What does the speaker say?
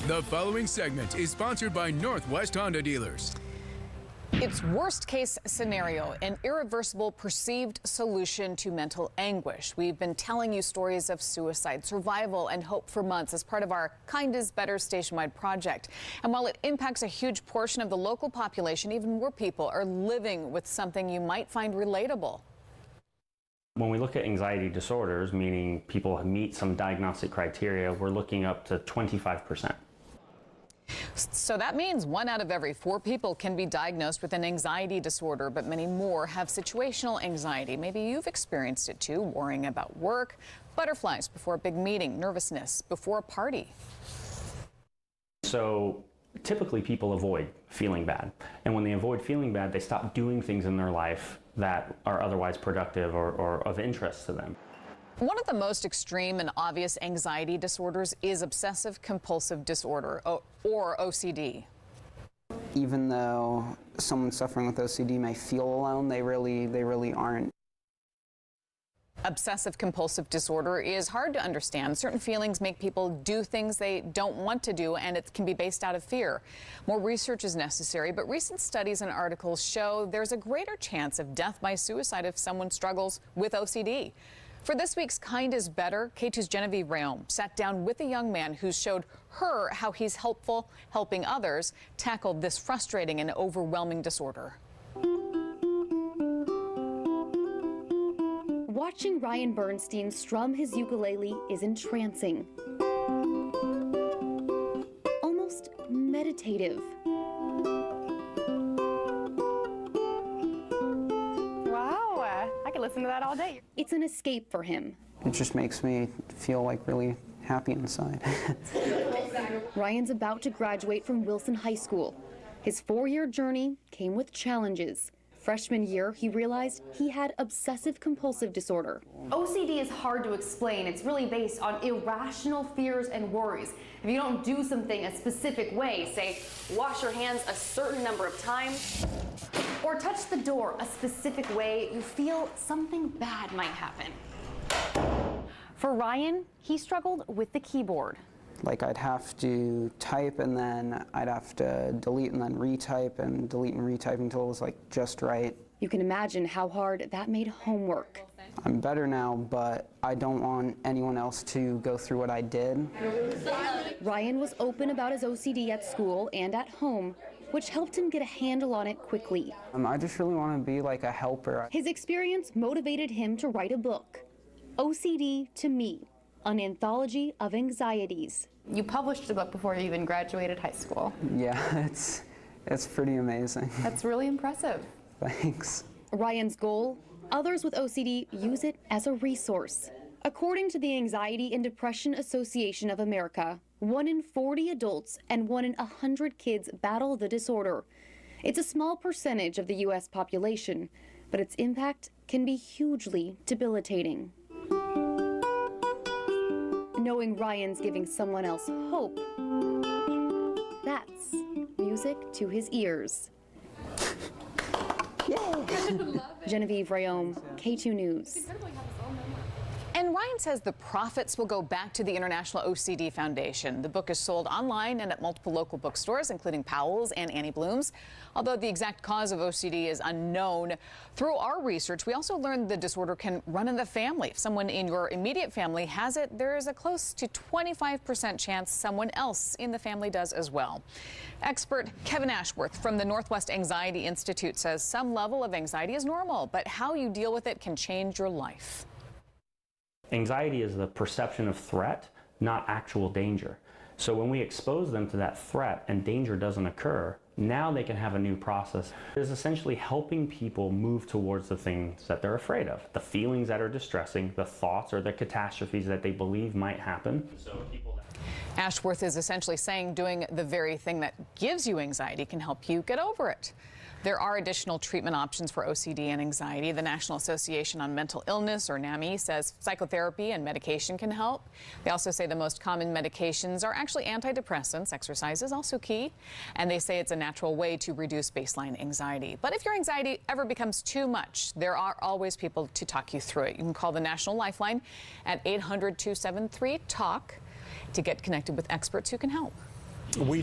The following segment is sponsored by Northwest Honda Dealers. It's worst-case scenario, an irreversible perceived solution to mental anguish. We've been telling you stories of suicide, survival, and hope for months as part of our Kind is Better statewide project. And while it impacts a huge portion of the local population, even more people are living with something you might find relatable. When we look at anxiety disorders, meaning people meet some diagnostic criteria, we're looking up to 25%. So that means 1 out of every 4 people can be diagnosed with an anxiety disorder, but many more have situational anxiety. Maybe you've experienced it too, worrying about work, butterflies before a big meeting, nervousness before a party. So typically people avoid feeling bad. And when they avoid feeling bad, they stop doing things in their life that are otherwise productive or of interest to them. One of the most extreme and obvious anxiety disorders is obsessive compulsive disorder, or OCD. Even though someone suffering with OCD may feel alone, they really aren't. Obsessive compulsive disorder is hard to understand. Certain feelings make people do things they don't want to do, and it can be based out of fear. More research is necessary, but recent studies and articles show there's a greater chance of death by suicide if someone struggles with OCD. For this week's Kind is Better, K2's Genevieve Rayom sat down with a young man who showed her how he's helping others tackle this frustrating and overwhelming disorder. Watching Ryan Bernstein strum his ukulele is entrancing. Almost meditative. I could listen to that all day. It's an escape for him. It just makes me feel like really happy inside. Ryan's about to graduate from Wilson High School. His 4-year journey came with challenges. Freshman year, he realized he had obsessive compulsive disorder. OCD is hard to explain. It's really based on irrational fears and worries. If you don't do something a specific way, say wash your hands a certain number of times, or touch the door a specific way, you feel something bad might happen. For Ryan, he struggled with the keyboard. Like I'd have to type and then I'd have to delete and then retype and delete and retype until it was like just right. You can imagine how hard that made homework. I'm better now, but I don't want anyone else to go through what I did. Ryan was open about his OCD at school and at home, which helped him get a handle on it quickly. I just really want to be like a helper. His experience motivated him to write a book, OCD to Me, an Anthology of Anxieties. You published the book before you even graduated high school. Yeah, it's pretty amazing. That's really impressive. Thanks. Ryan's goal? Others with OCD use it as a resource. According to the Anxiety and Depression Association of America, 1 in 40 adults and 1 in 100 kids battle the disorder. It's a small percentage of the U.S. population, but its impact can be hugely debilitating. Knowing Ryan's giving someone else hope, that's music to his ears. Genevieve Rayom, K2 News. And Ryan says the profits will go back to the International OCD Foundation. The book is sold online and at multiple local bookstores, including Powell's and Annie Bloom's. Although the exact cause of OCD is unknown, through our research, we also learned the disorder can run in the family. If someone in your immediate family has it, there is a close to 25% chance someone else in the family does as well. Expert Kevin Ashworth from the Northwest Anxiety Institute says some level of anxiety is normal, but how you deal with it can change your life. Anxiety is the perception of threat, not actual danger. So when we expose them to that threat and danger doesn't occur, now they can have a new process. It is essentially helping people move towards the things that they're afraid of, the feelings that are distressing, the thoughts or the catastrophes that they believe might happen. Ashworth is essentially saying doing the very thing that gives you anxiety can help you get over it. There are additional treatment options for OCD and anxiety. The National Association on Mental Illness, or NAMI, says psychotherapy and medication can help. They also say the most common medications are actually antidepressants. Exercise is also key. And they say it's a natural way to reduce baseline anxiety. But if your anxiety ever becomes too much, there are always people to talk you through it. You can call the National Lifeline at 800-273-TALK to get connected with experts who can help. We